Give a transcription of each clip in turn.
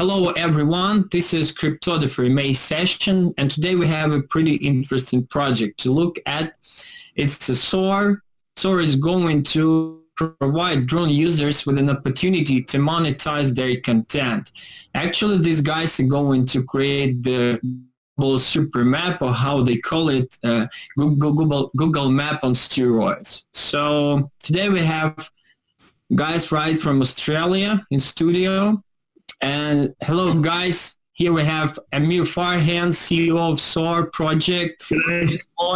Hello everyone, this is CryptoDiffer May session, and today we have a pretty interesting project to look at. It's a Soar. Soar is going to provide drone users with an opportunity to monetize their content. Actually, these guys are going to create the Google super map, or how they call it, Google map on steroids. So today we have guys right from Australia in studio. And hello guys, here we have Amir, Farhand, CEO of Soar project, Lowe,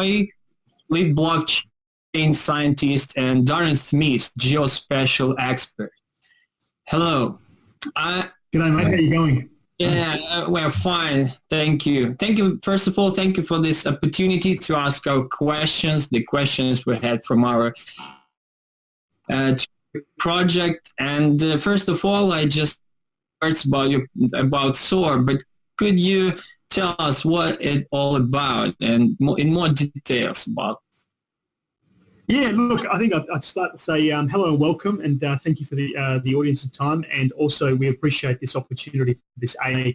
lead blockchain scientist, and Darren, Geospatial expert. Hello. G'day mate, how are you going? Yeah, we're fine. Thank you. Thank you. First of all, thank you for this opportunity to ask our questions, the questions we had from our project. And first of all, I just about Soar, but could you tell us what it's all about and in more details about? Yeah, look, I think I'd start to say hello and welcome, and thank you for the audience's time, and also we appreciate this opportunity for this AA.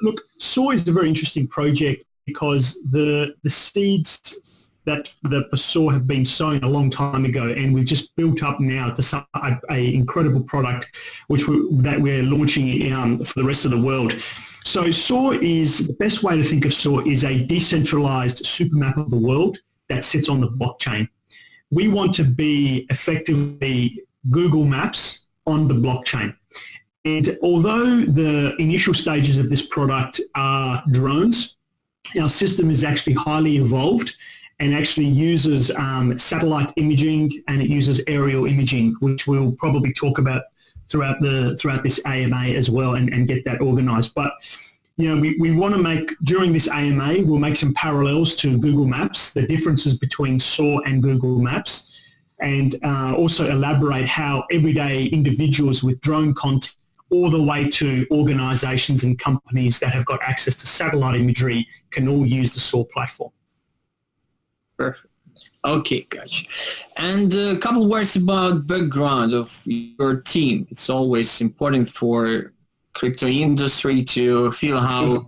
Look, Soar is a very interesting project because the seeds that the Soar have been sown a long time ago, and we've just built up now to an incredible product that we're launching for the rest of the world. So Soar is, the best way to think of Soar is a decentralized supermap of the world that sits on the blockchain. We want to be effectively Google Maps on the blockchain. And although the initial stages of this product are drones, our system is actually highly evolved and actually uses satellite imaging, and it uses aerial imaging, which we'll probably talk about throughout this AMA as well, and get that organised. But you know, we want to make, during this AMA, we'll make some parallels to Google Maps, the differences between Soar and Google Maps, and also elaborate how everyday individuals with drone content, all the way to organisations and companies that have got access to satellite imagery, can all use the Soar platform. Perfect. Okay, gotcha. And a couple words about background of your team. It's always important for crypto industry to feel how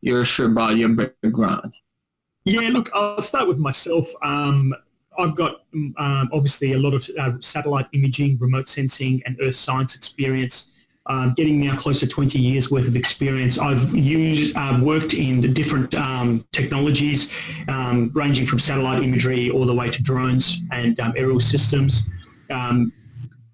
you're sure about your background. Yeah, look, I'll start with myself. I've got obviously a lot of satellite imaging, remote sensing, and earth science experience. Getting now close to 20 years worth of experience. I've worked in different technologies, ranging from satellite imagery all the way to drones and aerial systems.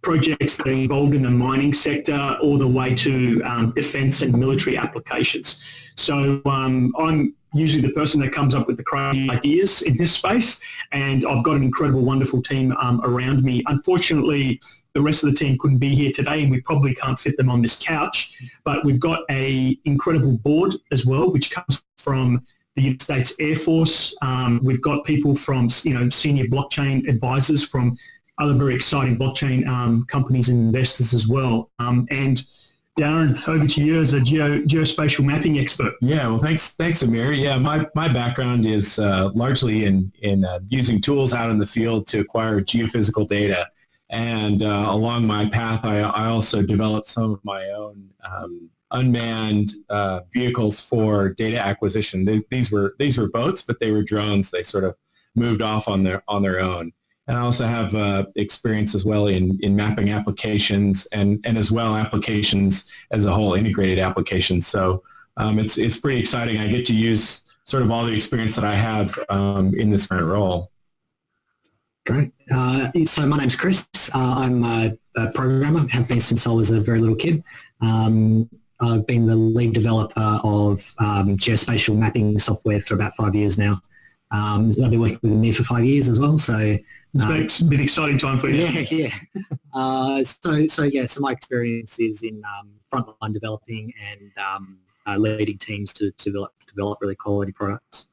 Projects that are involved in the mining sector all the way to defense and military applications. So I'm usually the person that comes up with the crazy ideas in this space, and I've got an incredible, wonderful team around me. Unfortunately, the rest of the team couldn't be here today, and we probably can't fit them on this couch, but we've got an incredible board as well, which comes from the United States Air Force. We've got people from, senior blockchain advisors from other very exciting blockchain companies and investors as well. And Darren, over to you as a geospatial mapping expert. Yeah, well, thanks, Amir. Yeah, my background is largely in using tools out in the field to acquire geophysical data. And along my path, I also developed some of my own unmanned vehicles for data acquisition. These were boats, but they were drones. They sort of moved off on their own. And I also have experience as well in mapping applications and as well applications as a whole, integrated applications. So it's pretty exciting. I get to use sort of all the experience that I have in this current role. Great. So my name's Chris. I'm a programmer, have been since I was a very little kid. I've been the lead developer of geospatial mapping software for about 5 years now. I've been working with Amir for 5 years as well. So it's been an exciting time for you. Yeah. So my experience is in frontline developing and leading teams to develop really quality products.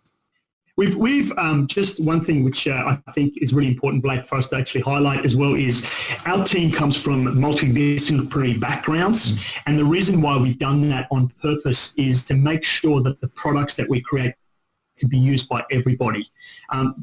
We've just one thing which I think is really important, Blake, for us to actually highlight as well is our team comes from multidisciplinary backgrounds, and the reason why we've done that on purpose is to make sure that the products that we create can be used by everybody.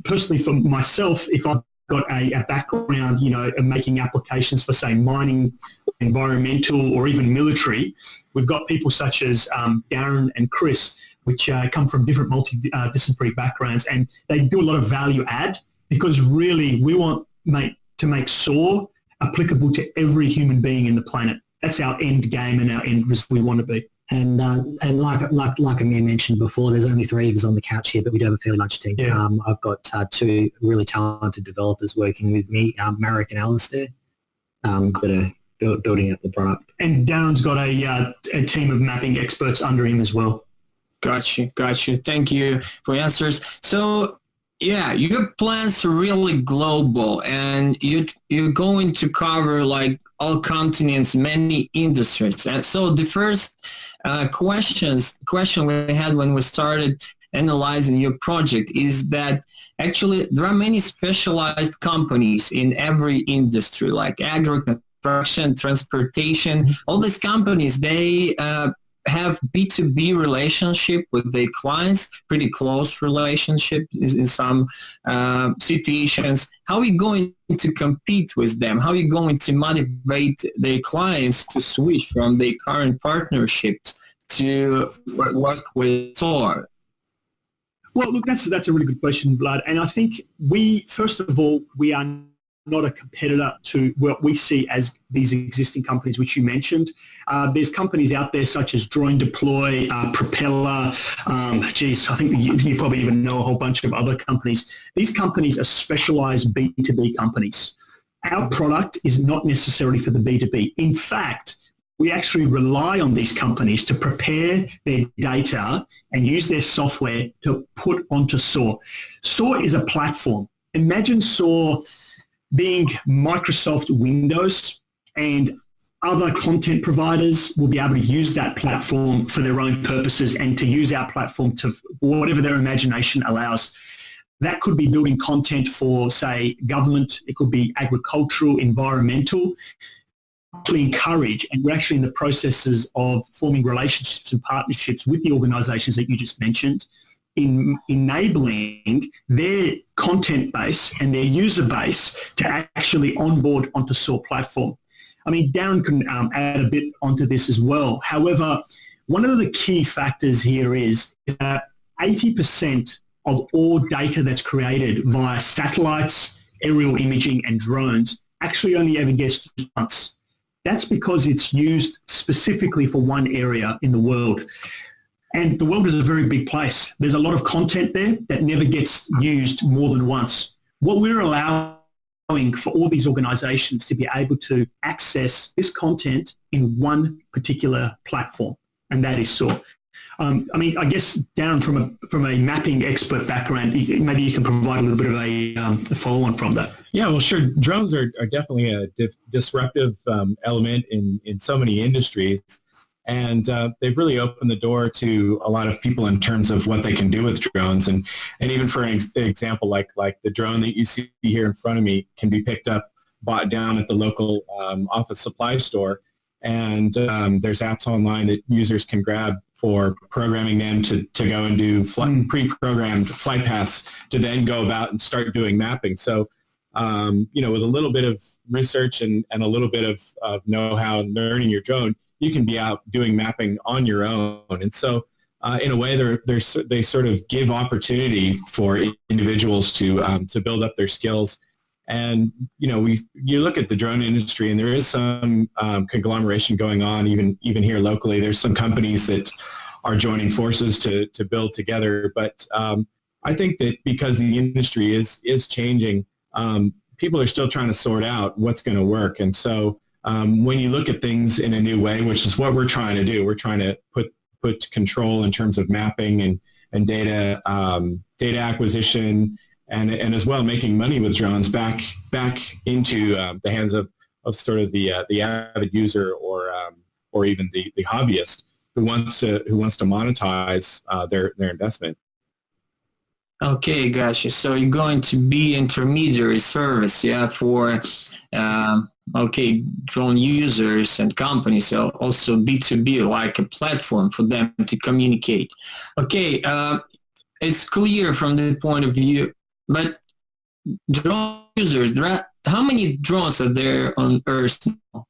Personally, for myself, if I've got a background, in making applications for, say, mining, environmental, or even military. We've got people such as Darren and Chris, which come from different multidisciplinary backgrounds, and they do a lot of value add, because really we want to make SOAR applicable to every human being in the planet. That's our end game and our end risk we want to be. And like Amir mentioned before, there's only three of us on the couch here, but we do have a fairly large team. Yeah. I've got two really talented developers working with me, Marek and Alistair, that are building out the product. And Darren's got a team of mapping experts under him as well. Got you. Thank you for answers. So, yeah, your plans are really global, and you're going to cover like all continents, many industries. And so the first question we had when we started analyzing your project is that actually there are many specialized companies in every industry, like agriculture, construction, transportation. All these companies, they have B2B relationship with their clients, pretty close relationship in some situations. How are you going to compete with them? How are you going to motivate their clients to switch from their current partnerships to work with Soar? Well, look, that's a really good question, Vlad. And I think first of all, we are not a competitor to what we see as these existing companies which you mentioned. There's companies out there such as Drone Deploy, Propeller, I think you probably even know a whole bunch of other companies. These companies are specialized B2B companies. Our product is not necessarily for the B2B. In fact, we actually rely on these companies to prepare their data and use their software to put onto Soar. Soar is a platform. Imagine Soar being Microsoft Windows, and other content providers will be able to use that platform for their own purposes and to use our platform to whatever their imagination allows. That could be building content for, say, government. It could be agricultural, environmental. Actually encourage, and we're actually in the processes of forming relationships and partnerships with the organisations that you just mentioned, in enabling their content base and their user base to actually onboard onto Soar platform. I mean, Darren can add a bit onto this as well. However, one of the key factors here is that 80% of all data that's created via satellites, aerial imaging and drones actually only ever gets used once. That's because it's used specifically for one area in the world. And the world is a very big place. There's a lot of content there that never gets used more than once. What we're allowing for all these organizations to be able to access this content in one particular platform, and that is Soar. I guess, Darren, from a mapping expert background, maybe you can provide a little bit of a follow-on from that. Yeah, well, sure. Drones are definitely a disruptive element in so many industries. And they've really opened the door to a lot of people in terms of what they can do with drones. And even for an example, like the drone that you see here in front of me can be picked up, bought down at the local office supply store. And there's apps online that users can grab for programming them to go and do pre-programmed flight paths to then go about and start doing mapping. So, with a little bit of research and a little bit of know-how and learning your drone, you can be out doing mapping on your own. And so in a way, they sort of give opportunity for individuals to build up their skills. And, you look at the drone industry and there is some conglomeration going on even here locally. There's some companies that are joining forces to build together. But I think that because the industry is changing, people are still trying to sort out what's going to work. And so when you look at things in a new way, which is what we're trying to do, we're trying to put control in terms of mapping and data acquisition and as well making money with drones back into the hands of sort of the avid user or even the hobbyist who wants to monetize their investment. Okay, gotcha. So you're going to be intermediary service, for drone users and companies, so also B2B, like a platform for them to communicate. Okay, it's clear from the point of view, but drone users, how many drones are there on Earth now?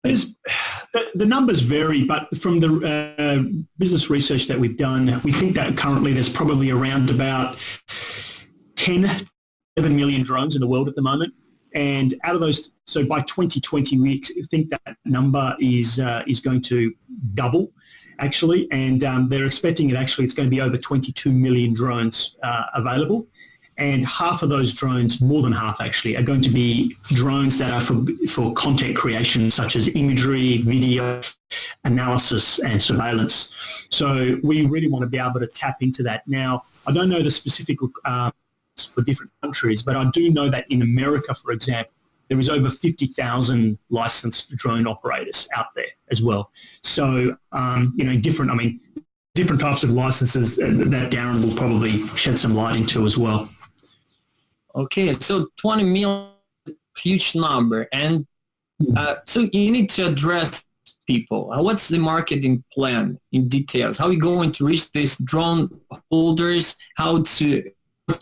The numbers vary, but from the business research that we've done, we think that currently there's probably around about 11 million drones in the world at the moment. And out of those, so by 2020, we think that number is going to double, actually. And they're expecting it's going to be over 22 million drones available. And half of those drones, more than half actually, are going to be drones that are for content creation, such as imagery, video, analysis, and surveillance. So we really want to be able to tap into that. Now, I don't know the specific for different countries, but I do know that in America, for example, there is over 50,000 licensed drone operators out there as well. So, different types of licenses that Darren will probably shed some light into as well. Okay, so 20 million, huge number. And so you need to address people. What's the marketing plan in details? How are you going to reach these drone holders? How to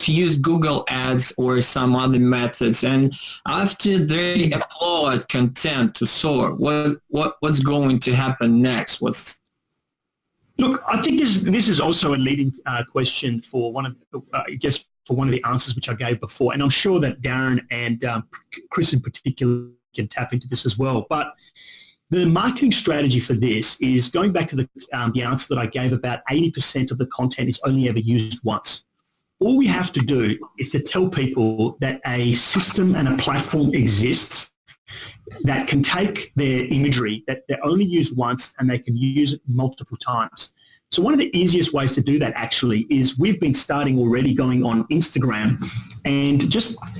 use Google Ads or some other methods? And after they upload content to Soar, what's going to happen next? Look, I think this is also a leading question for one of the answers which I gave before, and I'm sure that Darren and Chris in particular can tap into this as well. But the marketing strategy for this is going back to the answer that I gave. About 80% of the content is only ever used once. All we have to do is to tell people that a system and a platform exists that can take their imagery that they're only used once and they can use it multiple times. So one of the easiest ways to do that actually is we've been starting already going on Instagram, and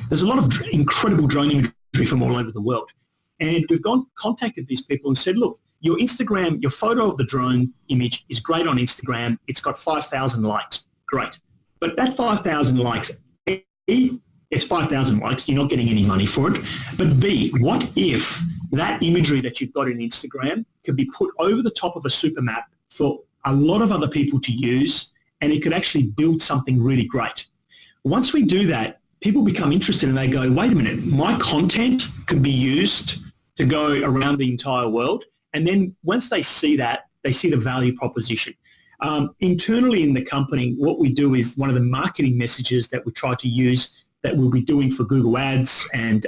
there's a lot of incredible drone imagery from all over the world. And we've contacted these people and said, look, your Instagram, your photo of the drone image is great on Instagram. It's got 5,000 likes. Great. But that 5,000 likes, it's 5,000 likes. You're not getting any money for it. But B, what if that imagery that you've got in Instagram could be put over the top of a super map for a lot of other people to use, and it could actually build something really great? Once we do that, people become interested and they go, wait a minute, my content could be used to go around the entire world. And then once they see that, they see the value proposition. Internally in the company, what we do is one of the marketing messages that we try to use that we'll be doing for Google Ads and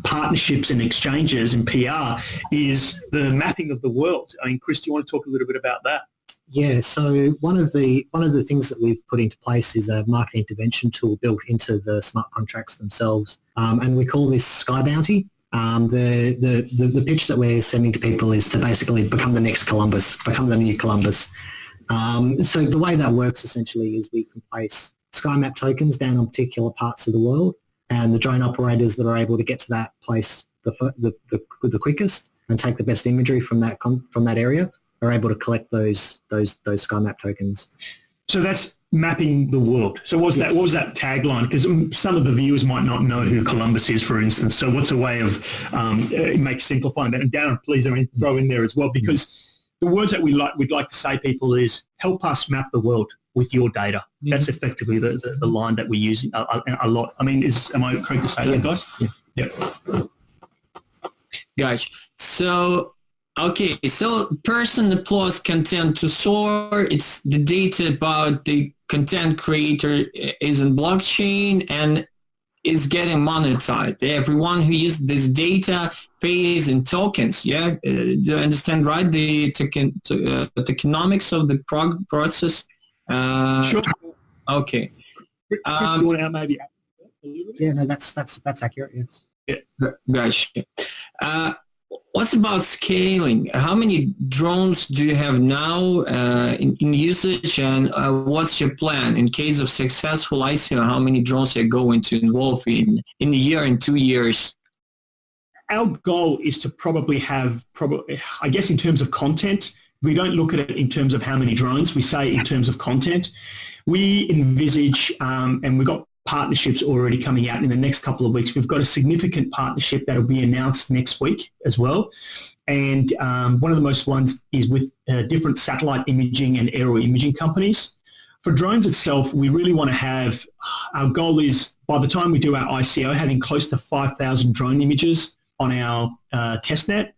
partnerships and exchanges and PR is the mapping of the world. I mean, Chris, do you want to talk a little bit about that? Yeah, so one of the things that we've put into place is a market intervention tool built into the smart contracts themselves, and we call this Sky Bounty. The pitch that we're sending to people is to basically become the next Columbus, become the new Columbus. So the way that works essentially is we can place sky map tokens down on particular parts of the world, and the drone operators that are able to get to that place the quickest and take the best imagery from that area are able to collect those sky map tokens. So that's mapping the world. So what was that tagline? Because some of the viewers might not know who Columbus is, for instance. So what's a way of simplifying that? And Darren, please throw in there as well, because the words that we'd like to say people is help us map the world with your data. Mm-hmm. That's effectively the line that we're using a lot. I mean, am I correct to say that, guys? Yeah. Guys, so okay, so person uploads content to Soar. It's the data about the content creator is in blockchain and is getting monetized. Everyone who uses this data pays in tokens. Yeah, do you understand right? The economics of the process. Sure. Okay. Chris, do you want to maybe add a little bit? Yeah, no, that's accurate. Yes. Yeah. Gotcha. What's about scaling? How many drones do you have now in usage, and what's your plan in case of successful ICO? How many drones are going to involve in a year and 2 years? Our goal is to probably have, I guess in terms of content, we don't look at it in terms of how many drones. We say in terms of content. We envisage, and we've got partnerships already coming out in the next couple of weeks. We've got a significant partnership that will be announced next week as well. And one of the most ones is with different satellite imaging and aerial imaging companies for drones itself, we really want to have, our goal is by the time we do our ICO, having close to 5,000 drone images on our testnet.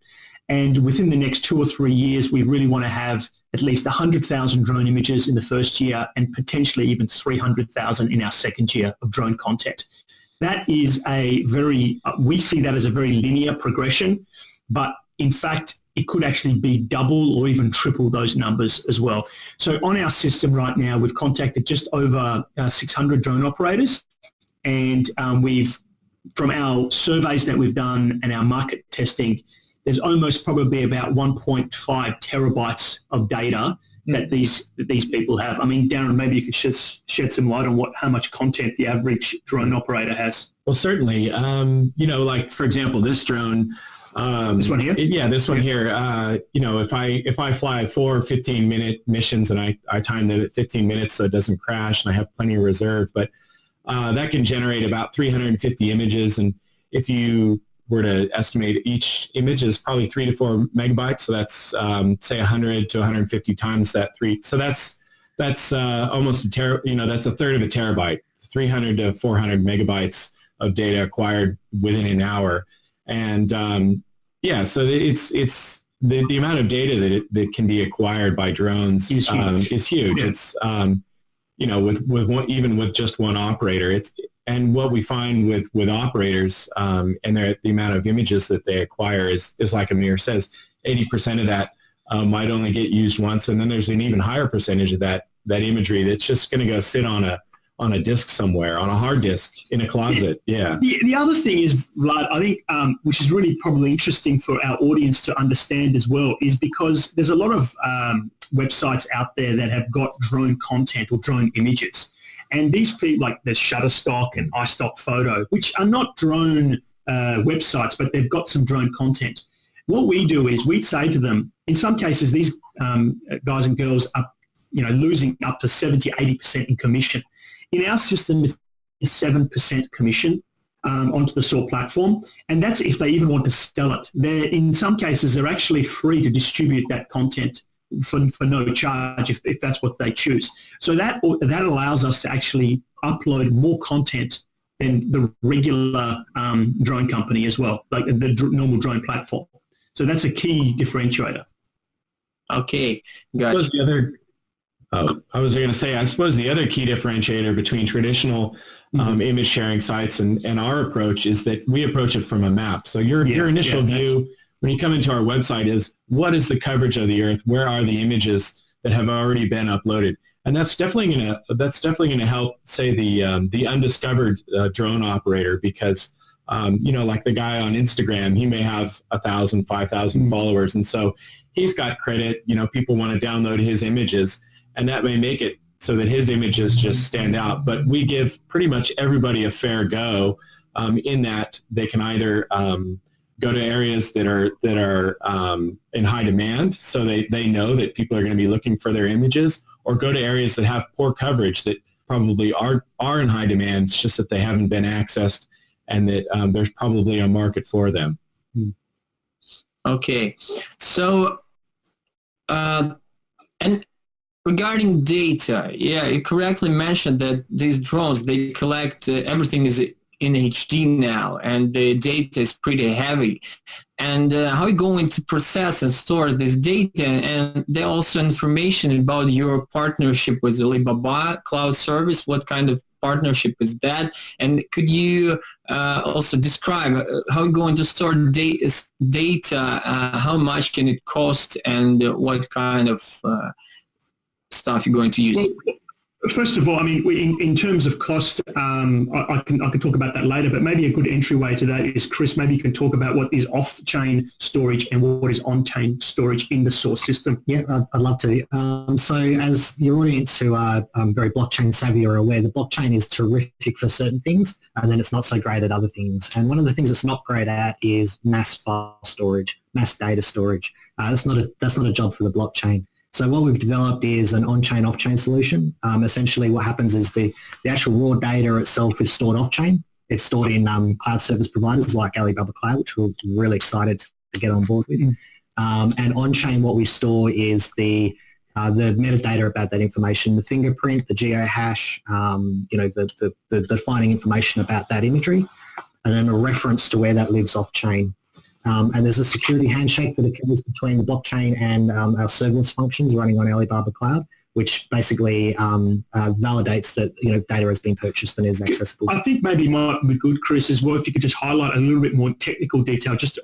And within the next 2 or 3 years, we really want to have at least 100,000 drone images in the first year and potentially even 300,000 in our second year of drone content. That is we see that as a very linear progression, but in fact, it could actually be double or even triple those numbers as well. So on our system right now, we've contacted just over 600 drone operators, and from our surveys that we've done and our market testing, there's almost probably about 1.5 terabytes of data that these people have. I mean, Darren, maybe you could shed some light on how much content the average drone operator has. Well, certainly. Like for example, this drone. This one here? This one here. If I fly 4 15-minute missions and I time them at 15 minutes so it doesn't crash and I have plenty of reserve, but that can generate about 350 images. And if you were to estimate each image is probably 3 to 4 megabytes, so that's say 100 to 150 times that 3. So that's almost that's a third of a terabyte, 300 to 400 megabytes of data acquired within an hour. And so it's the amount of data that can be acquired by drones is huge. Yeah. It's even with just one operator, and what we find with operators and the amount of images that they acquire is like Amir says, 80% of that might only get used once, and then there's an even higher percentage of that imagery that's just going to go sit on a disk somewhere, on a hard disk in a closet. Yeah. The other thing is, Vlad, I think, which is really probably interesting for our audience to understand as well, is because there's a lot of websites out there that have got drone content or drone images. And these people, like there's Shutterstock and iStock Photo, which are not drone websites, but they've got some drone content. What we do is we say to them, in some cases, these guys and girls are losing up to 70, 80% in commission. In our system, it's 7% commission onto the Soar platform, and that's if they even want to sell it. In some cases, they're actually free to distribute that content for no charge if that's what they choose. So that allows us to actually upload more content than the regular drone company as well, like the normal drone platform. So that's a key differentiator. Okay, gotcha. I was going to say, I suppose the other key differentiator between traditional image sharing sites and our approach is that we approach it from a map. So your initial view when you come into our website is, what is the coverage of the Earth? Where are the images that have already been uploaded? And that's definitely going to help, say, the undiscovered drone operator, because like the guy on Instagram, he may have 1,000, 5,000 followers, and so he's got credit. People want to download his images, and that may make it so that his images just stand out. But we give pretty much everybody a fair go in that they can either go to areas that are in high demand, so they know that people are going to be looking for their images, or go to areas that have poor coverage that probably are in high demand. It's just that they haven't been accessed, and that there's probably a market for them. Okay, so and regarding data, you correctly mentioned that these drones, they collect everything is in HD now, and the data is pretty heavy. And how are you going to process and store this data? And there also information about your partnership with Alibaba Cloud Service. What kind of partnership is that? And could you also describe how you're going to store data, how much can it cost, and what kind of stuff you're going to use? Well, first of all, I mean, in terms of cost, I can talk about that later, but maybe a good entryway to that is, Chris, maybe you can talk about what is off-chain storage and what is on-chain storage in the Soar system. Yeah, I'd love to. So as your audience who are very blockchain savvy are aware, the blockchain is terrific for certain things, and then it's not so great at other things. And one of the things it's not great at is mass file storage, mass data storage. That's not a job for the blockchain. So what we've developed is an on-chain, off-chain solution. Essentially what happens is the actual raw data itself is stored off-chain. It's stored in cloud service providers like Alibaba Cloud, which we're really excited to get on board with. And on-chain, what we store is the the metadata about that information, the fingerprint, the geohash, the defining information about that imagery, and then a reference to where that lives off-chain. And there's a security handshake that occurs between the blockchain and our serverless functions running on Alibaba Cloud, which basically validates that data has been purchased and is accessible. I think maybe it might be good, Chris, as well, if you could just highlight a little bit more technical detail, just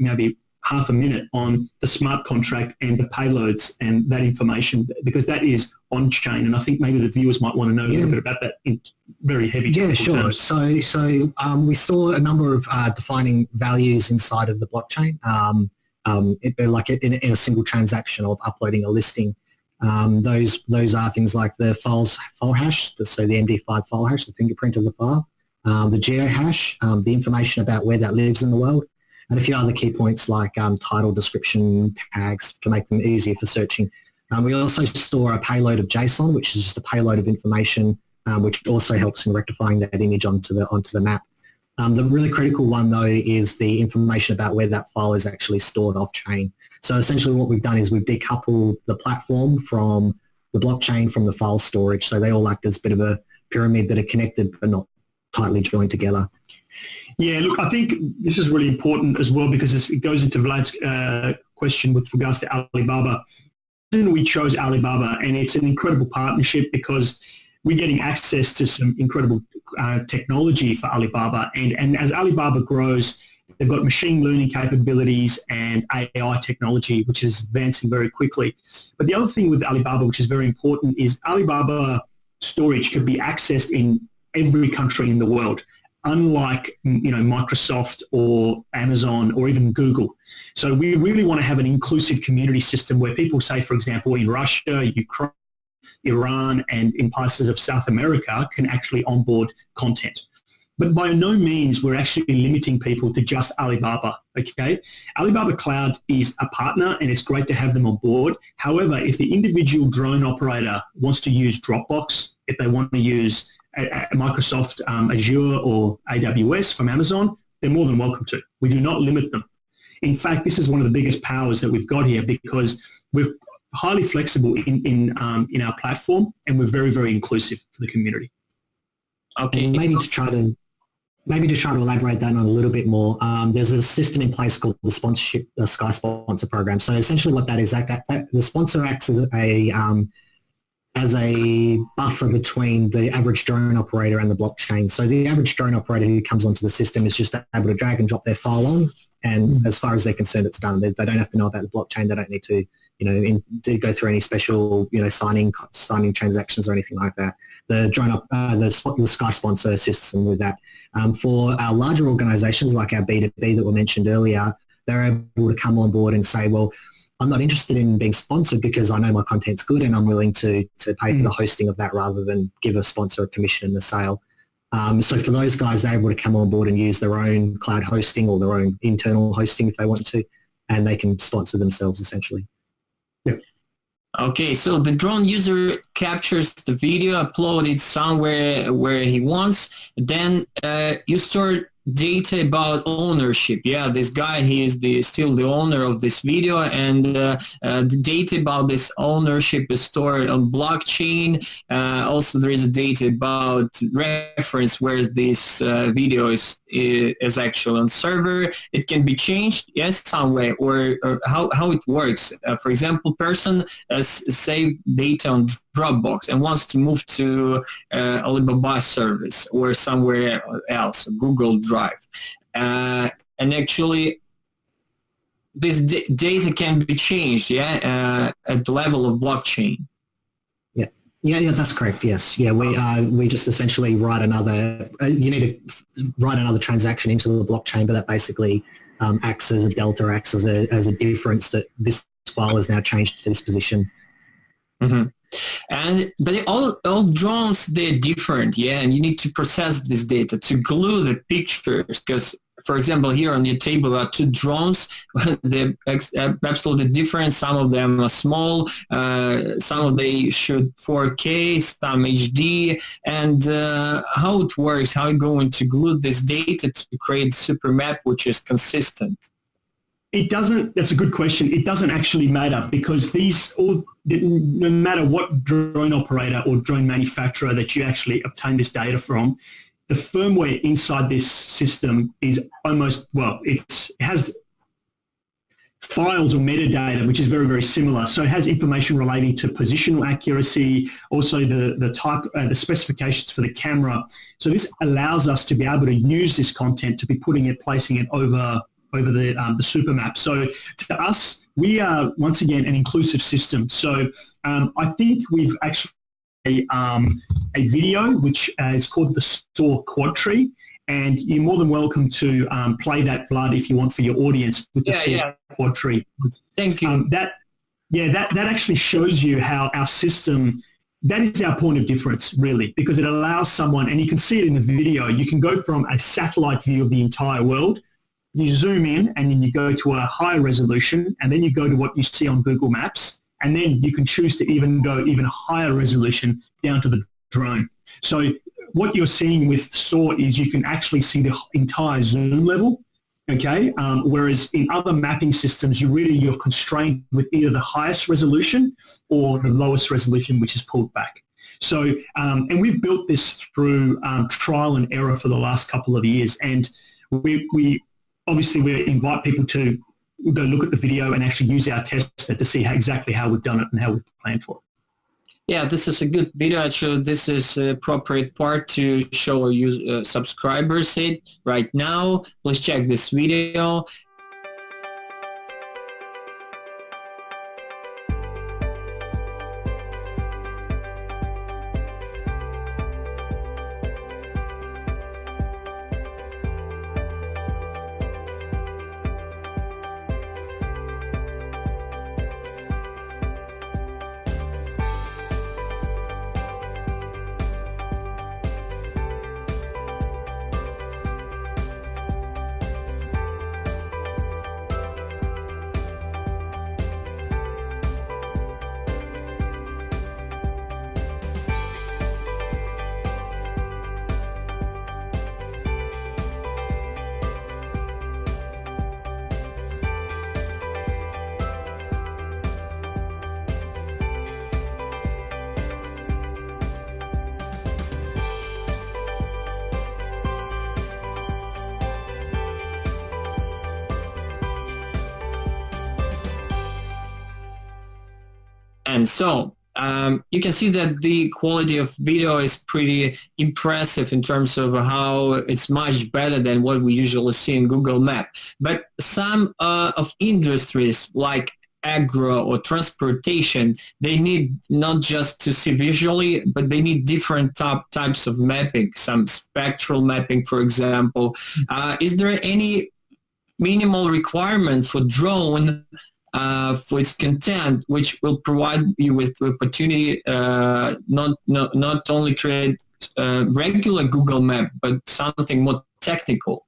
maybe half a minute on the smart contract and the payloads and that information, because that is on-chain, and I think maybe the viewers might want to know a little bit about that in very heavy terms. So we store a number of defining values inside of the blockchain, like in a single transaction of uploading a listing. Those are things like the file hash, so the MD5 file hash, the fingerprint of the file, the geohash, the information about where that lives in the world, and a few other key points like title, description, tags to make them easier for searching. We also store a payload of JSON, which is just a payload of information, which also helps in rectifying that image onto the map. The really critical one, though, is the information about where that file is actually stored off-chain. So essentially what we've done is we've decoupled the platform from the blockchain from the file storage. So they all act as a bit of a pyramid that are connected but not tightly joined together. Yeah, look, I think this is really important as well, because it goes into Vlad's question with regards to Alibaba. We chose Alibaba, and it's an incredible partnership because we're getting access to some incredible technology for Alibaba. And as Alibaba grows, they've got machine learning capabilities and AI technology, which is advancing very quickly. But the other thing with Alibaba, which is very important, is Alibaba storage can be accessed in every country in the world, unlike Microsoft or Amazon or even Google. So we really want to have an inclusive community system where people, say, for example, in Russia, Ukraine, Iran, and in places of South America can actually onboard content. But by no means we're actually limiting people to just Alibaba, okay? Alibaba Cloud is a partner, and it's great to have them on board. However, if the individual drone operator wants to use Dropbox, if they want to use Microsoft Azure or AWS from Amazon, they're more than welcome to. We do not limit them. In fact, this is one of the biggest powers that we've got here, because we're highly flexible in our platform, and we're very, very inclusive for the community. Okay, maybe to try to elaborate that on a little bit more, there's a system in place called the sponsorship, the Sky Sponsor program. So essentially what that is, the sponsor acts as a buffer between the average drone operator and the blockchain. So the average drone operator who comes onto the system is just able to drag and drop their file on, and as far as they're concerned, it's done. They don't have to know about the blockchain. They don't need to, to go through any special, signing transactions or anything like that. The the Sky Sponsor assists them with that. For our larger organizations like our B2B that were mentioned earlier, they're able to come on board and say, well, I'm not interested in being sponsored because I know my content's good and I'm willing to pay for the hosting of that rather than give a sponsor a commission in the sale. So for those guys, they're able to come on board and use their own cloud hosting or their own internal hosting if they want to, and they can sponsor themselves essentially. Yeah. Okay, so the drone user captures the video, upload it somewhere where he wants, then you store data about ownership. Yeah, this guy, he is still the owner of this video, and the data about this ownership is stored on blockchain. Also, there is a data about reference where this video is actually on server. It can be changed, yes, some way, or how it works. For example, person save data on Dropbox and wants to move to Alibaba service or somewhere else, Google Drive. And actually, this data can be changed, at the level of blockchain. Yeah, that's correct. Yes, yeah, we just essentially write another. You need to write another transaction into the blockchain, but that basically acts as a delta, acts as a difference that this file is now changed to this position. Mm-hmm. But all drones, they're different, and you need to process this data to glue the pictures, because, for example, here on your table are two drones. They're absolutely different. Some of them are small, some of they shoot 4K, some HD, and how it works, how you're going to glue this data to create a super map which is consistent. It doesn't. That's a good question. It doesn't actually matter because no matter what drone operator or drone manufacturer that you actually obtain this data from, the firmware inside this system is it has files or metadata, which is very, very similar. So it has information relating to positional accuracy, also the type, the specifications for the camera. So this allows us to be able to use this content to be placing it over the super map. So to us, we are once again an inclusive system. So I think we've actually a video which is called the Soar Quad Tree, and you're more than welcome to play that, Vlad, if you want, for your audience with the Soar Quad Tree. Thank you. That actually shows you how our system. That is our point of difference, really, because it allows someone, and you can see it in the video. You can go from a satellite view of the entire world. You zoom in and then you go to a higher resolution, and then you go to what you see on Google Maps, and then you can choose to even go even higher resolution down to the drone. So what you're seeing with Soar is you can actually see the entire zoom level, okay? Whereas in other mapping systems, you're constrained with either the highest resolution or the lowest resolution, which is pulled back. So, and we've built this through trial and error for the last couple of years, and we invite people to go look at the video and actually use our tester to see exactly how we've done it and how we've planned for it. Yeah, this is a good video. Actually, this is an appropriate part to show our subscribers it right now. Let's check this video. And so you can see that the quality of video is pretty impressive in terms of how it's much better than what we usually see in Google Maps. But some of industries like agro or transportation, they need not just to see visually, but they need different types of mapping, some spectral mapping, for example. Is there any minimal requirement for drone for its content, which will provide you with the opportunity not only create regular Google Map, but something more technical?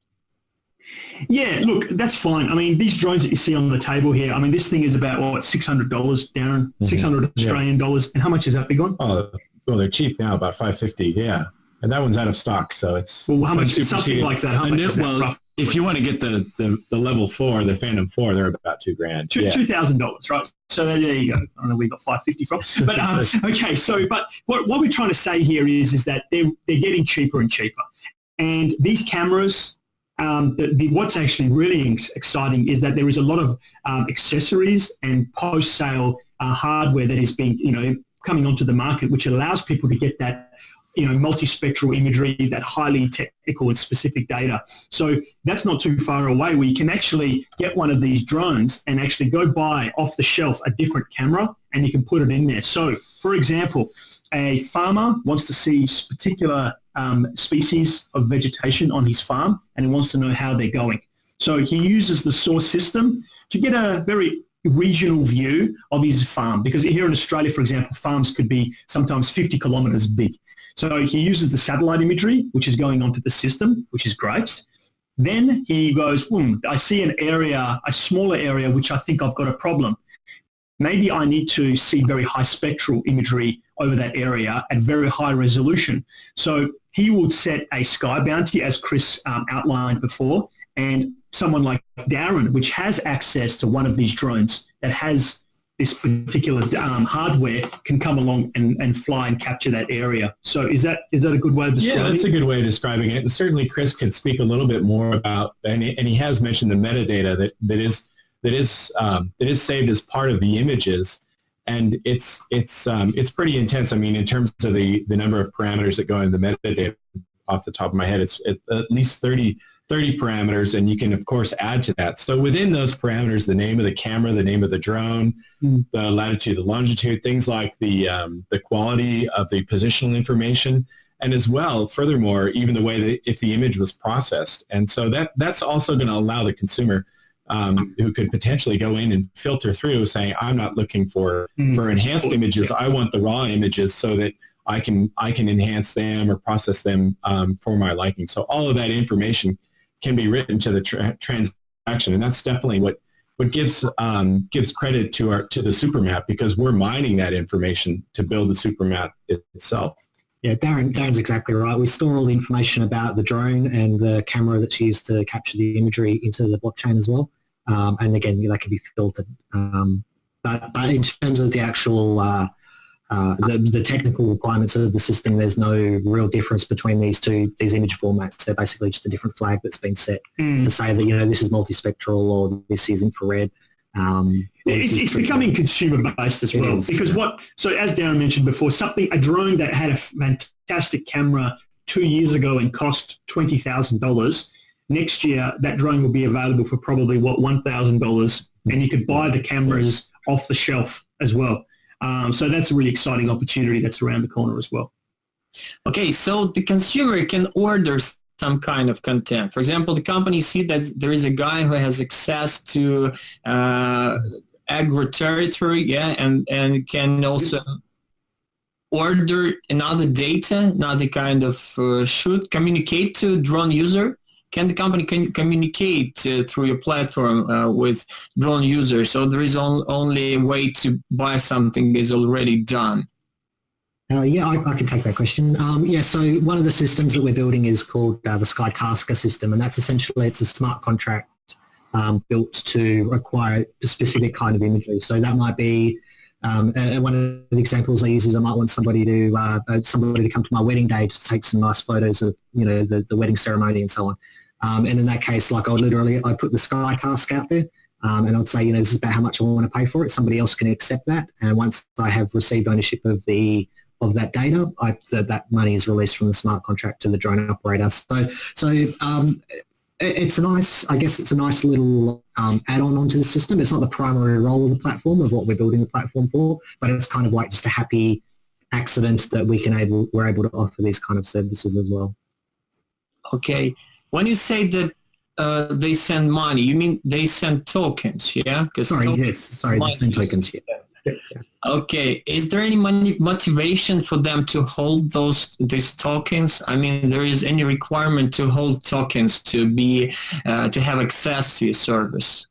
Yeah, look, that's fine. I mean, these drones that you see on the table here, I mean, this thing is about, $600, Darren? 600 Australian dollars. And how much is that big one? Oh, well, they're cheap now, about $550, yeah. And that one's out of stock, so it's... Well, how much? Something like that. How much is that roughly? If you want to get the level 4, the Phantom 4, they're about $2,000. $2,000, right? So there you go. I don't know where we got $550 from. But okay, so but what we're trying to say here is that they're getting cheaper and cheaper. And these cameras, what's actually really exciting is that there is a lot of accessories and post-sale hardware that is being, coming onto the market, which allows people to get that multispectral imagery, that highly technical and specific data. So that's not too far away where you can actually get one of these drones and actually go buy off the shelf a different camera and you can put it in there. So for example, a farmer wants to see particular species of vegetation on his farm and he wants to know how they're going. So he uses the Soar system to get a very regional view of his farm, because here in Australia, for example, farms could be sometimes 50 kilometres big. So he uses the satellite imagery, which is going onto the system, which is great. Then he goes, I see an area, a smaller area, which I think I've got a problem. Maybe I need to see very high spectral imagery over that area at very high resolution. So he would set a sky bounty, as Chris outlined before, and someone like Darren, which has access to one of these drones that has this particular hardware, can come along and fly and capture that area. So is that a good way of describing it? Yeah, that's a good way of describing it. And certainly Chris can speak a little bit more about, and he has mentioned the metadata that is saved as part of the images. And it's pretty intense. I mean, in terms of the number of parameters that go into the metadata, off the top of my head, it's at least 30 parameters, and you can, of course, add to that. So within those parameters, the name of the camera, the name of the drone, the latitude, the longitude, things like the quality of the positional information, and as well, furthermore, even the way that if the image was processed. And so that's also going to allow the consumer who could potentially go in and filter through saying, I'm not looking for enhanced images. I want the raw images so that I can enhance them or process them for my liking. So all of that information can be written to the transaction, and that's definitely what gives credit to the supermap, because we're mining that information to build the supermap itself. Yeah, Darren's exactly right. We store all the information about the drone and the camera that's used to capture the imagery into the blockchain as well. And again, that can be filtered. But in terms of the actual the technical requirements of the system, there's no real difference between these image formats. They're basically just a different flag that's been set to say that, this is multispectral or this is infrared. It's becoming consumer-based as well, because so as Darren mentioned before, a drone that had a fantastic camera 2 years ago and cost $20,000, next year that drone will be available for probably $1,000, and you could buy the cameras off the shelf as well. So that's a really exciting opportunity that's around the corner as well. Okay, so the consumer can order some kind of content. For example, the company see that there is a guy who has access to agro-territory, and can also order another data, another kind of should communicate to drone user. Can the company communicate through your platform with drone users? So there is only a way to buy something is already done. I can take that question. So one of the systems that we're building is called the SkyTasker system, and that's essentially, it's a smart contract built to acquire a specific kind of imagery. So that might be one of the examples I use is I might want somebody to come to my wedding day to take some nice photos of the wedding ceremony and so on. And in that case, like I put the SkyTask out there, and I would say, this is about how much I want to pay for it. Somebody else can accept that, and once I have received ownership of that data, that money is released from the smart contract to the drone operator. So it's a nice little add-on onto the system. It's not the primary role of the platform of what we're building the platform for, but it's kind of like just a happy accident that we're able to offer these kind of services as well. Okay. When you say that they send money, you mean they send tokens, yeah? They send tokens, yeah. Okay. Is there any motivation for them to hold these tokens? I mean, there is any requirement to hold tokens to have access to your service?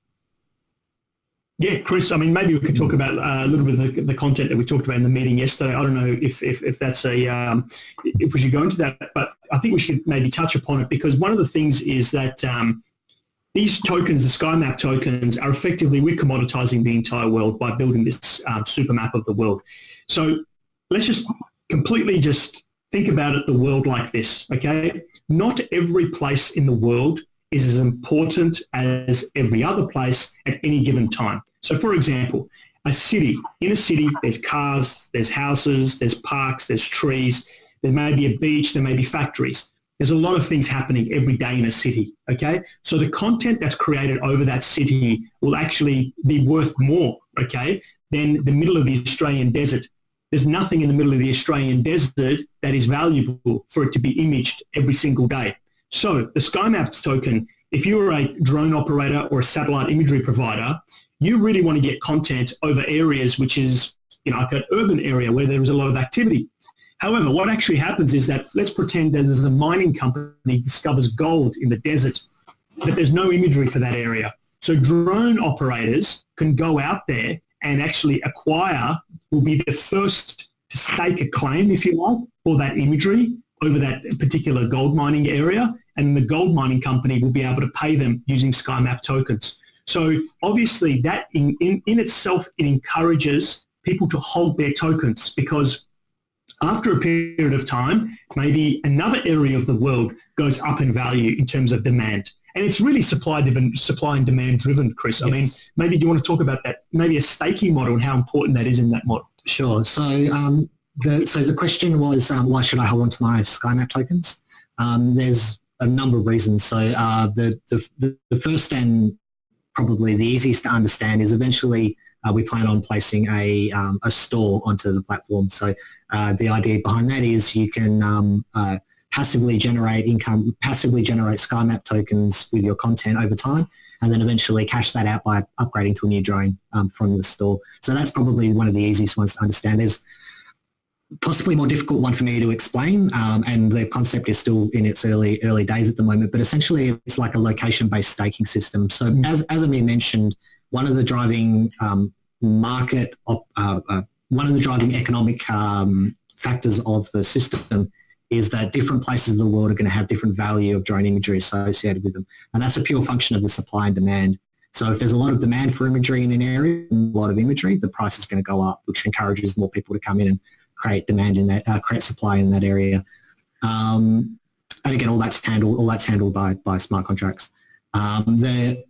Yeah, Chris, I mean, maybe we could talk about a little bit of the content that we talked about in the meeting yesterday. I don't know if that's if we should go into that, but I think we should maybe touch upon it, because one of the things is that these tokens, the SkyMap tokens, are effectively, we're commoditizing the entire world by building this super map of the world. So let's just completely think about it, the world like this, okay? Not every place in the world is as important as every other place at any given time. So for example, in a city, there's cars, there's houses, there's parks, there's trees, there may be a beach, there may be factories. There's a lot of things happening every day in a city, okay? So the content that's created over that city will actually be worth more, okay, than the middle of the Australian desert. There's nothing in the middle of the Australian desert that is valuable for it to be imaged every single day. So the SkyMap token, if you're a drone operator or a satellite imagery provider, you really want to get content over areas which is, like an urban area where there is a lot of activity. However, what actually happens is that, let's pretend that there's a mining company discovers gold in the desert, but there's no imagery for that area. So drone operators can go out there and actually will be the first to stake a claim, if you like, for that imagery, over that particular gold mining area, and the gold mining company will be able to pay them using SkyMap tokens. So obviously that in itself, it encourages people to hold their tokens, because after a period of time, maybe another area of the world goes up in value in terms of demand. And it's really supply and demand driven, Chris. Yes. I mean, maybe do you want to talk about that, maybe a staking model and how important that is in that model? Sure. So the question was, why should I hold on to my SkyMap tokens? There's a number of reasons. So the first and probably the easiest to understand is eventually we plan on placing a store onto the platform. So the idea behind that is you can passively generate income, passively generate SkyMap tokens with your content over time, and then eventually cash that out by upgrading to a new drone from the store. So that's probably one of the easiest ones to understand. There's possibly a more difficult one for me to explain, and the concept is still in its early days at the moment, but essentially it's like a location-based staking system. So as Amir mentioned, one of the driving one of the driving economic factors of the system is that different places of the world are going to have different value of drone imagery associated with them. And that's a pure function of the supply and demand. So if there's a lot of demand for imagery in an area, a lot of imagery, the price is going to go up, which encourages more people to come in and create demand in that, create supply in that area. And again, all that's handled by smart contracts. The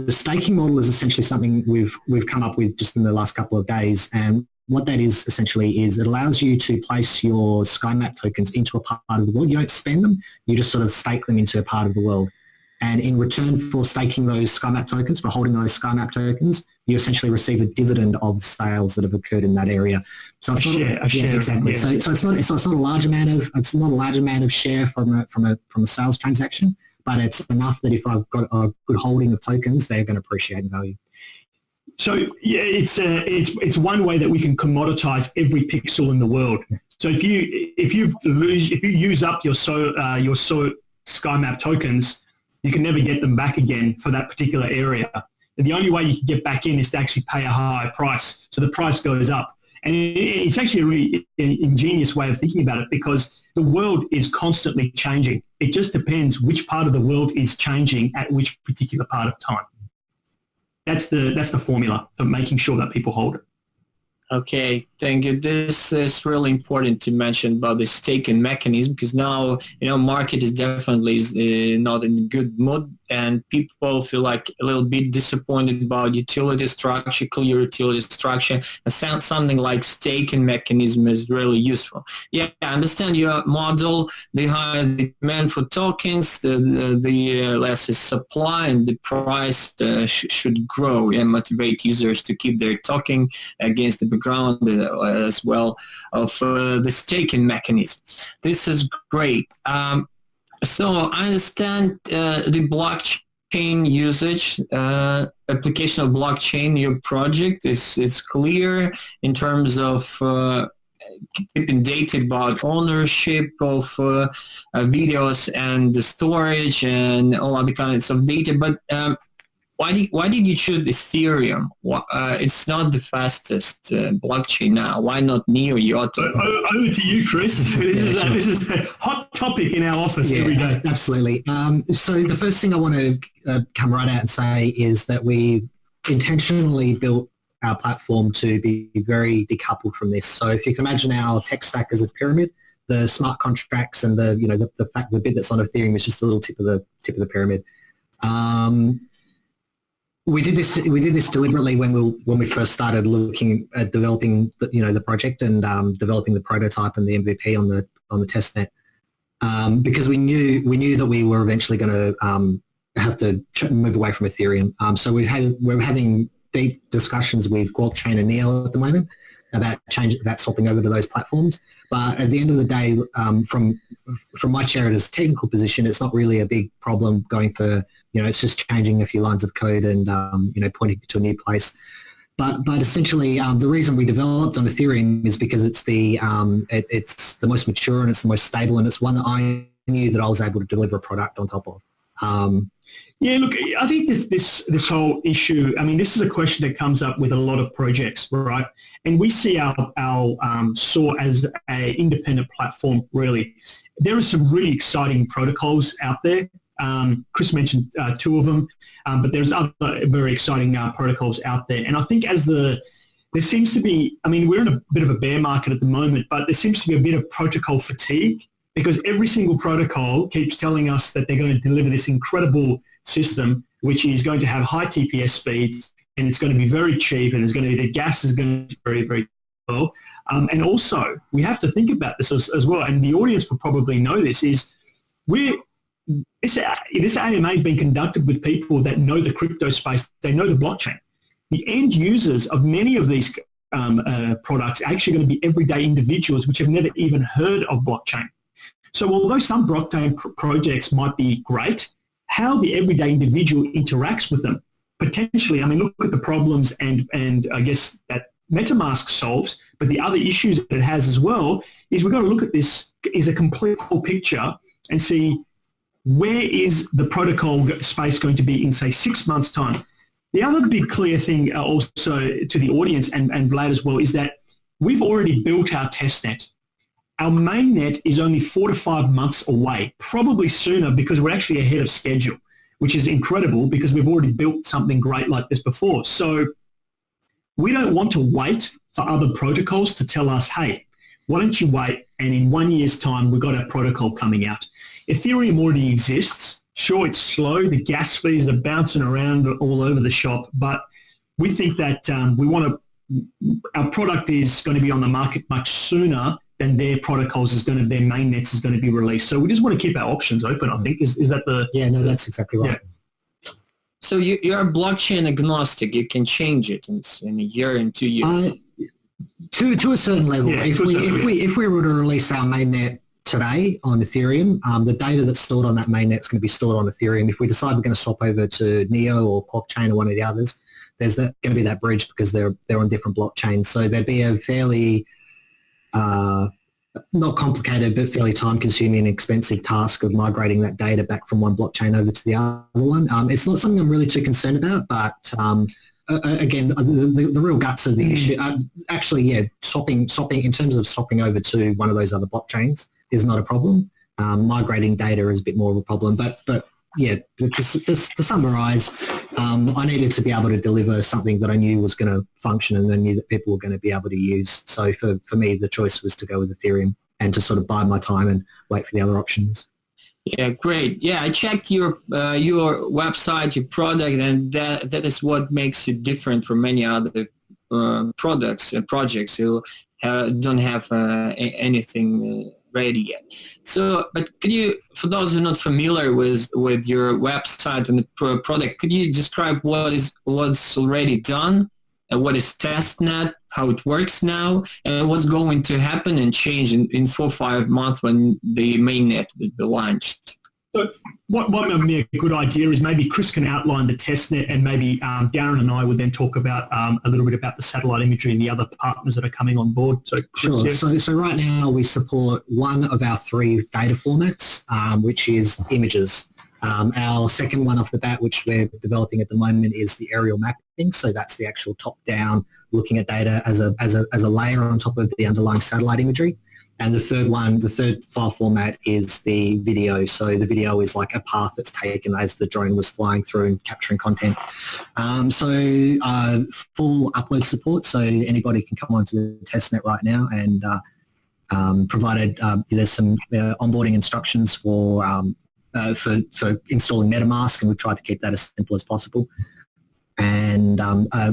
staking model is essentially something we've come up with just in the last couple of days, and what that is essentially is it allows you to place your SkyMap tokens into a part of the world. You don't spend them, you just sort of stake them into a part of the world. And in return for staking those SkyMap tokens, for holding those SkyMap tokens, you essentially receive a dividend of the sales that have occurred in that area. So it's exactly. Yeah. So it's not a large amount of share from a sales transaction, but it's enough that if I've got a good holding of tokens, they're going to appreciate in value. So yeah, it's one way that we can commoditize every pixel in the world. So if you use up your SkyMap tokens, you can never get them back again for that particular area. And the only way you can get back in is to actually pay a higher price. So the price goes up. And it's actually a really ingenious way of thinking about it, because the world is constantly changing. It just depends which part of the world is changing at which particular part of time. That's the formula for making sure that people hold it. Okay, thank you. This is really important to mention about the staking mechanism, because now, market is definitely not in a good mood, and people feel like a little bit disappointed about utility structure, clear utility structure, and something like staking mechanism is really useful. Yeah, I understand your model. The higher the demand for tokens, the less is supply, and the price should grow and motivate users to keep their token against the background as well of the staking mechanism. This is great. So I understand the blockchain usage, application of blockchain, your project it's clear in terms of keeping data about ownership of videos and the storage and all other kinds of data. But why did you choose Ethereum? It's not the fastest blockchain now. Why not Neo Yota? Over to you, Chris. This is a hot topic in our office every day. Absolutely. So the first thing I want to come right out and say is that we intentionally built our platform to be very decoupled from this. So if you can imagine our tech stack as a pyramid, the smart contracts and the bit that's on Ethereum is just a little tip of the pyramid. We did this deliberately when we first started looking at developing the project and developing the prototype and the MVP on the testnet, because we knew that we were eventually going to have to move away from Ethereum. So we're having deep discussions with Chain and Neo at the moment about swapping over to those platforms. But at the end of the day, from my chair as a technical position, it's not really a big problem going for, it's just changing a few lines of code and, pointing to a new place. But essentially, the reason we developed on Ethereum is because it's the most mature and it's the most stable, and it's one that I knew that I was able to deliver a product on top of. Yeah, look, I think this whole issue, this is a question that comes up with a lot of projects, right? And we see our Soar as an independent platform, really. there are some really exciting protocols out there. Chris mentioned two of them, but there's other very exciting protocols out there. And I think there seems to be, I mean, we're in a bit of a bear market at the moment, but there seems to be a bit of protocol fatigue because every single protocol keeps telling us that they're going to deliver this incredible system, which is going to have high TPS speeds, and it's going to be very cheap, and the gas is going to be very, very well. And also, we have to think about this as well, and the audience will probably know this, is this AMA has been conducted with people that know the crypto space, they know the blockchain. The end users of many of these products are actually going to be everyday individuals which have never even heard of blockchain. So although some blockchain projects might be great, how the everyday individual interacts with them, potentially, I mean, look at the problems and I guess that MetaMask solves, but the other issues that it has as well is we've got to look at this as a complete whole picture and see where is the protocol space going to be in, say, 6 months' time. The other big clear thing also to the audience and Vlad as well is that we've already built our testnet. Our mainnet is only 4 to 5 months away, probably sooner because we're actually ahead of schedule, which is incredible because we've already built something great like this before. So we don't want to wait for other protocols to tell us, hey, why don't you wait, and in 1 year's time, we've got a protocol coming out. Ethereum already exists. Sure, it's slow. The gas fees are bouncing around all over the shop, but we think that our product is going to be on the market much sooner than their protocols their mainnets is going to be released. So we just want to keep our options open, I think. Is that the... Yeah, no, that's exactly right. Yeah. So you're blockchain agnostic. You can change it in a year, in 2 years. To a certain level. Yeah, if we were to release our mainnet today on Ethereum, the data that's stored on that mainnet is going to be stored on Ethereum. If we decide we're going to swap over to Neo or Blockchain or one of the others, there's going to be that bridge because they're on different blockchains. So there'd be a fairly not complicated but fairly time-consuming and expensive task of migrating that data back from one blockchain over to the other one. It's not something I'm really too concerned about, but again, the real guts of the issue, swapping in terms of swapping over to one of those other blockchains is not a problem. Migrating data is a bit more of a problem, but yeah, to summarize, I needed to be able to deliver something that I knew was going to function and I knew that people were going to be able to use. So for me, the choice was to go with Ethereum and to sort of bide my time and wait for the other options. Yeah, great. Yeah, I checked your website, your product, and that is what makes you different from many other products and projects who don't have anything ready yet. So, but could you, for those who are not familiar with your website and the product, could you describe what's already done and what is testnet, how it works now, and what's going to happen and change in 4 or 5 months when the mainnet will be launched? So what might be a good idea is maybe Chris can outline the testnet, and maybe Darren and I would then talk about a little bit about the satellite imagery and the other partners that are coming on board. So sure. Yeah. So right now we support one of our 3 data formats, which is images. Our second one off the bat, which we're developing at the moment, is the aerial mapping. So that's the actual top-down looking at data as a layer on top of the underlying satellite imagery. And the third file format is the video. So the video is like a path that's taken as the drone was flying through and capturing content. Full upload support, so anybody can come onto the testnet right now, and provided there's some onboarding instructions for installing MetaMask, and we've tried to keep that as simple as possible. And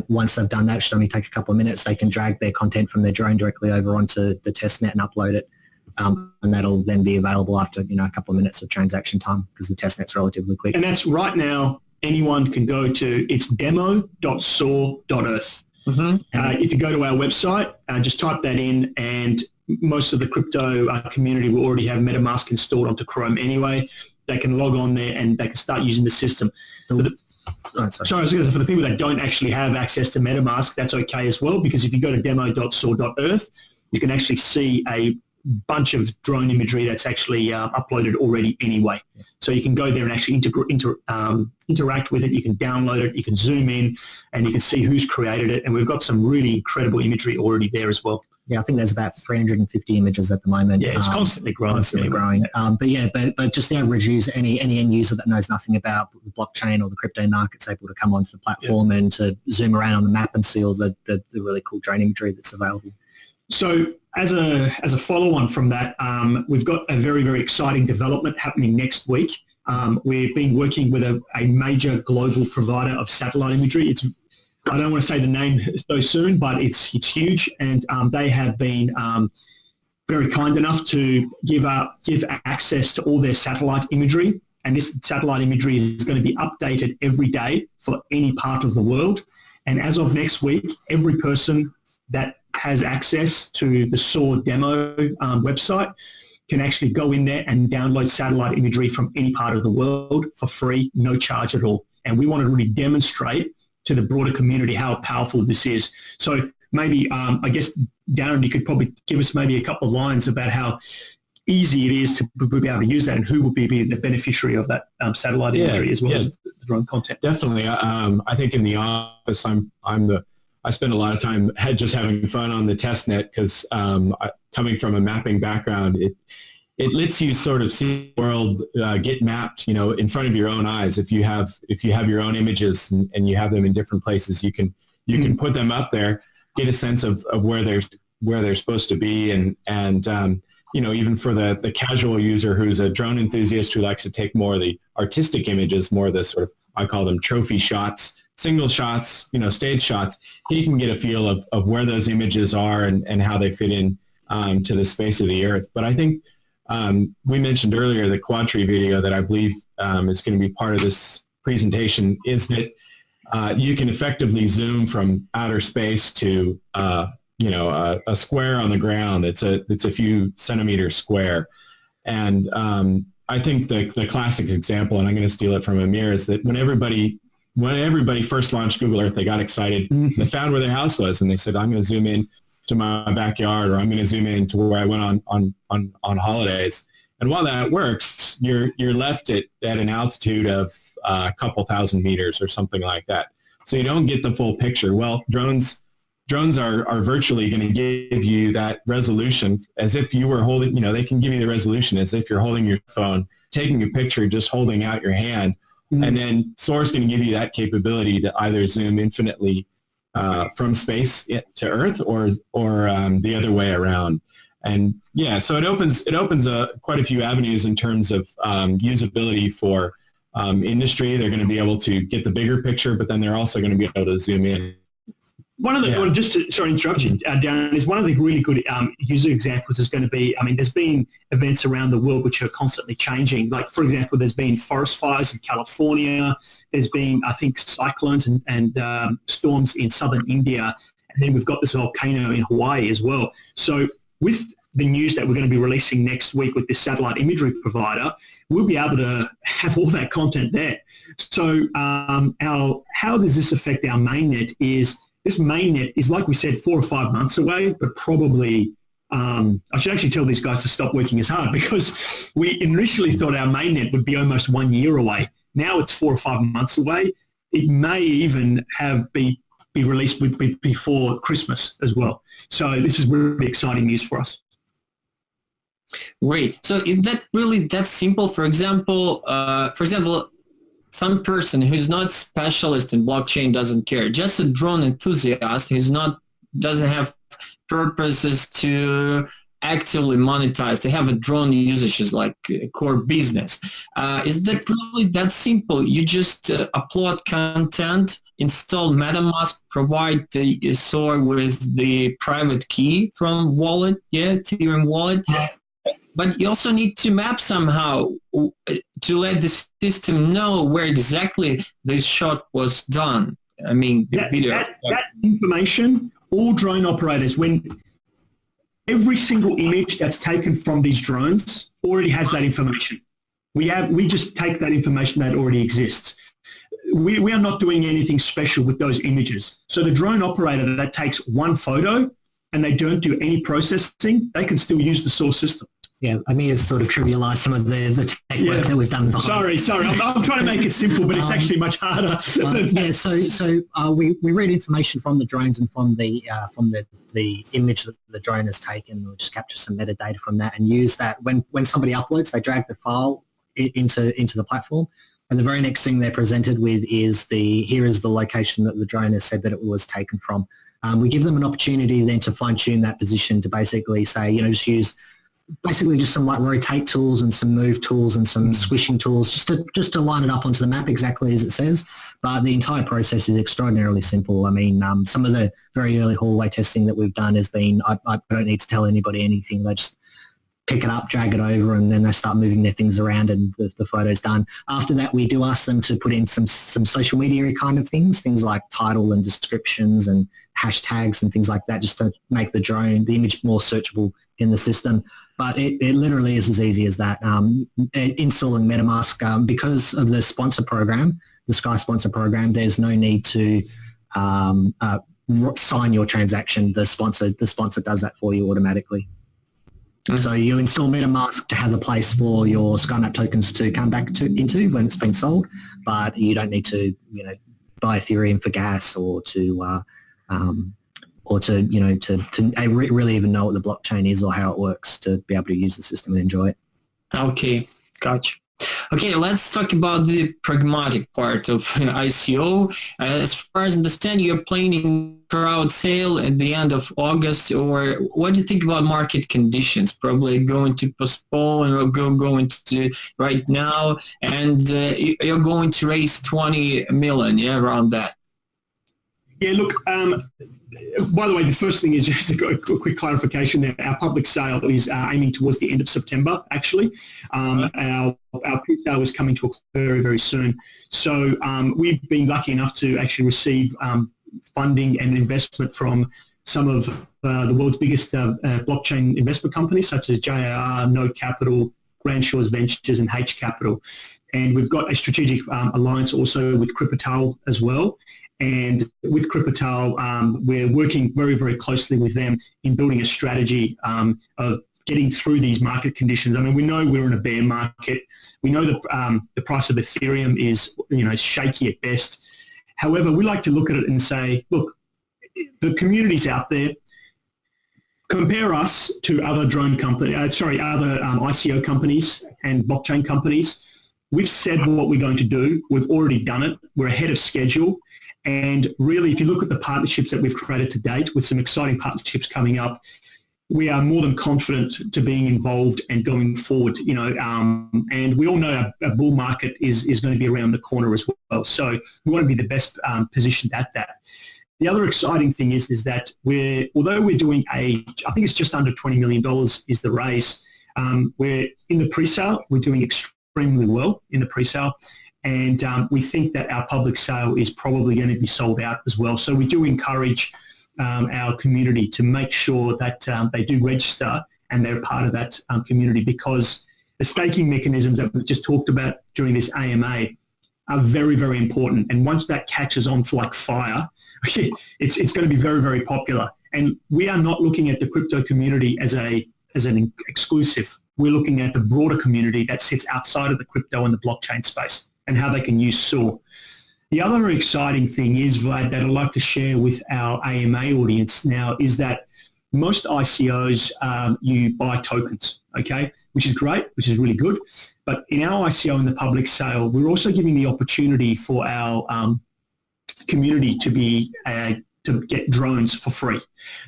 once they've done that, it should only take a couple of minutes. They can drag their content from their drone directly over onto the testnet and upload it, and that'll then be available after a couple of minutes of transaction time because the testnet's relatively quick. And that's right now. Anyone can go to it's demo.soar.earth. Mm-hmm. If you go to our website, just type that in, and most of the crypto community will already have MetaMask installed onto Chrome anyway. They can log on there and they can start using the system. Sorry, for the people that don't actually have access to MetaMask, that's okay as well, because if you go to demo.soar.earth, you can actually see a bunch of drone imagery that's actually uploaded already anyway. So you can go there and actually interact with it. You can download it. You can zoom in, and you can see who's created it. And we've got some really incredible imagery already there as well. Yeah, I think there's about 350 images at the moment. Yeah, it's constantly growing. But just the average user, any end user that knows nothing about the blockchain or the crypto market's able to come onto the platform and to zoom around on the map and see all the really cool drone imagery that's available. So as a follow-on from that, we've got a very, very exciting development happening next week. We've been working with a major global provider of satellite imagery. I don't want to say the name so soon, but it's huge, and they have been very kind enough to give access to all their satellite imagery. And this satellite imagery is going to be updated every day for any part of the world. And as of next week, every person that has access to the Soar demo website can actually go in there and download satellite imagery from any part of the world for free, no charge at all. And we want to really demonstrate to the broader community how powerful this is. So maybe, I guess, Darren, you could probably give us maybe a couple of lines about how easy it is to be able to use that and who will be the beneficiary of that satellite imagery as well as the drone content. Definitely. I think in the office, I spend a lot of time just having fun on the test net because coming from a mapping background, it lets you sort of see the world get mapped, in front of your own eyes. If you have your own images and you have them in different places, you can put them up there, get a sense of where they're supposed to be, and even for the casual user who's a drone enthusiast who likes to take more of the artistic images, more of the sort of, I call them trophy shots, single shots, stage shots, he can get a feel of where those images are and how they fit in to the space of the Earth. But I think we mentioned earlier the Quadtree video that I believe is going to be part of this presentation is that you can effectively zoom from outer space to a square on the ground. It's a few centimeters square, and I think the classic example, and I'm going to steal it from Amir, is that when everybody first launched Google Earth, they got excited. They found where their house was, and they said, "I'm going to zoom in to my backyard," or "I'm going to zoom in to where I went on holidays." And while that works, you're left at an altitude of a couple thousand meters or something like that, so you don't get the full picture. Well, drones are virtually going to give you that resolution as if you were holding. They can give you the resolution as if you're holding your phone, taking a picture, just holding out your hand. And then Soar's going to give you that capability to either zoom infinitely from space to Earth or the other way around. And so it opens quite a few avenues in terms of usability for industry. They're going to be able to get the bigger picture, but then they're also going to be able to zoom in. One of the, just to, sorry to interrupt you, Darren, is one of the really good user examples is going to be, there's been events around the world which are constantly changing. Like, for example, there's been forest fires in California. There's been, I think, cyclones and storms in southern India. And then we've got this volcano in Hawaii as well. So with the news that we're going to be releasing next week with this satellite imagery provider, we'll be able to have all that content there. So how does this affect our mainnet is, this mainnet is, like we said, 4 or 5 months away, but probably, I should actually tell these guys to stop working as hard because we initially thought our mainnet would be almost 1 year away. Now it's 4 or 5 months away. It may even be released before Christmas as well. So this is really exciting news for us. Great. So is that really that simple? For example, some person who's not specialist in blockchain doesn't care. Just a drone enthusiast who's doesn't have purposes to actively monetize, to have a drone usage as like a core business. Is that really that simple? You just upload content, install MetaMask, provide the Soar with the private key from wallet, Ethereum wallet. But you also need to map somehow to let the system know where exactly this shot was done. The video. That information, all drone operators, when every single image that's taken from these drones already has that information. We just take that information that already exists. We are not doing anything special with those images. So the drone operator that takes one photo and they don't do any processing, they can still use the Soar system. Yeah, Amir has sort of trivialised some of the tech work that we've done. Sorry. I'm trying to make it simple, but it's actually much harder. We read information from the drones and from the image that the drone has taken. We'll just capture some metadata from that and use that. When somebody uploads, they drag the file into the platform, and the very next thing they're presented with is here is the location that the drone has said that it was taken from. We give them an opportunity then to fine-tune that position to basically say, just use just some like rotate tools and some move tools and some squishing tools just to line it up onto the map exactly as it says. But the entire process is extraordinarily simple. I mean, some of the very early hallway testing that we've done has been, I don't need to tell anybody anything. They just pick it up, drag it over, and then they start moving their things around and the photo's done. After that, we do ask them to put in some social media kind of things like title and descriptions and hashtags and things like that, just to make the image more searchable in the system. But it literally is as easy as that. Installing MetaMask, because of the sponsor program, the Sky sponsor program, there's no need to sign your transaction. The sponsor does that for you automatically. So you install MetaMask to have a place for your SkyMap tokens to come back into when it's been sold, but you don't need to, buy Ethereum for gas or to really even know what the blockchain is or how it works to be able to use the system and enjoy it. Okay, gotcha. Okay, let's talk about the pragmatic part of ICO. As far as I understand, you're planning crowd sale at the end of August, or what do you think about market conditions? Probably going to postpone or going to right now, and you're going to raise 20 million, around that. Yeah, look, by the way, the first thing is just a quick clarification there. Our public sale is aiming towards the end of September, actually. Our pre-sale is coming to a very, very soon. So we've been lucky enough to actually receive funding and investment from some of the world's biggest blockchain investment companies, such as JIR, Node Capital, Grand Shores Ventures, and H Capital. And we've got a strategic alliance also with CryptoDiffer as well. And with CryptoDiffer, we're working very, very closely with them in building a strategy of getting through these market conditions. I mean, we know we're in a bear market. We know that the price of Ethereum is, shaky at best. However, we like to look at it and say, look, the community's out there. Compare us to other other ICO companies and blockchain companies. We've said what we're going to do. We've already done it. We're ahead of schedule. And really, if you look at the partnerships that we've created to date, with some exciting partnerships coming up, we are more than confident to being involved and going forward, and we all know a bull market is going to be around the corner as well. So we want to be the best positioned at that. The other exciting thing is that although we're doing I think it's just under $20 million is the raise, we're in the pre-sale, we're doing extremely well in the pre-sale. And we think that our public sale is probably going to be sold out as well. So we do encourage our community to make sure that they do register and they're part of that community, because the staking mechanisms that we've just talked about during this AMA are very, very important. And once that catches on like fire, it's going to be very, very popular. And we are not looking at the crypto community as an exclusive. We're looking at the broader community that sits outside of the crypto and the blockchain space, and how they can use Soar. The other exciting thing is, Vlad, that I'd like to share with our AMA audience now is that most ICOs, you buy tokens, okay, which is great, which is really good. But in our ICO in the public sale, we're also giving the opportunity for our community to get drones for free.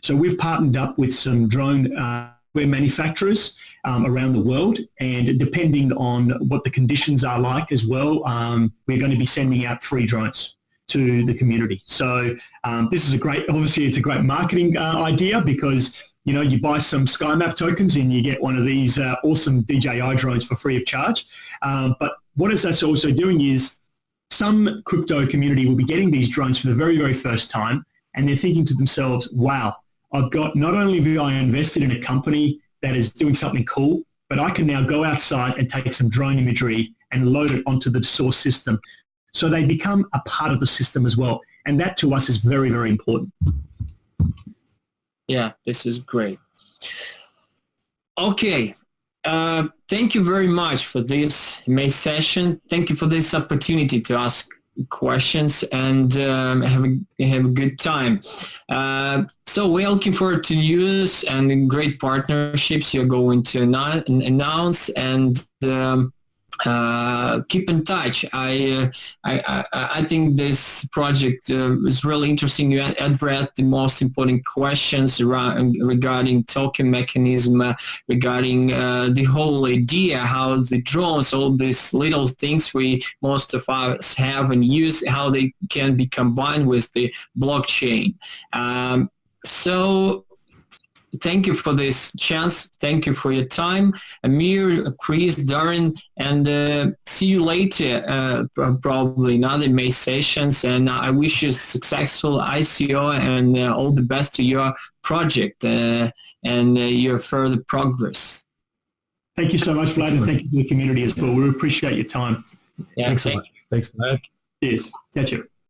So we've partnered up with some drone manufacturers around the world, and depending on what the conditions are like as well, we're going to be sending out free drones to the community. So this is obviously it's a great marketing idea, because you buy some SkyMap tokens and you get one of these awesome DJI drones for free of charge. But what is that also doing is some crypto community will be getting these drones for the very, very first time, and they're thinking to themselves, wow, I've got, not only have I invested in a company that is doing something cool, but I can now go outside and take some drone imagery and load it onto the Soar system. So they become a part of the system as well. And that to us is very, very important. Yeah, this is great. Okay. Thank you very much for this May session. Thank you for this opportunity to ask questions and have a good time. So we're looking forward to news and great partnerships you're going to announce, and keep in touch. I think this project is really interesting. You addressed the most important questions regarding token mechanism, regarding the whole idea, how the drones, all these little things most of us have and use, how they can be combined with the blockchain. So thank you for this chance. Thank you for your time, Amir, Chris, Darren, and see you later, probably in other May sessions. And I wish you a successful ICO and all the best to your project and your further progress. Thank you so much, Vlad, and thank you to the community as well. We appreciate your time. Yeah, Thanks so much. Thanks, Vlad. Cheers. Catch you.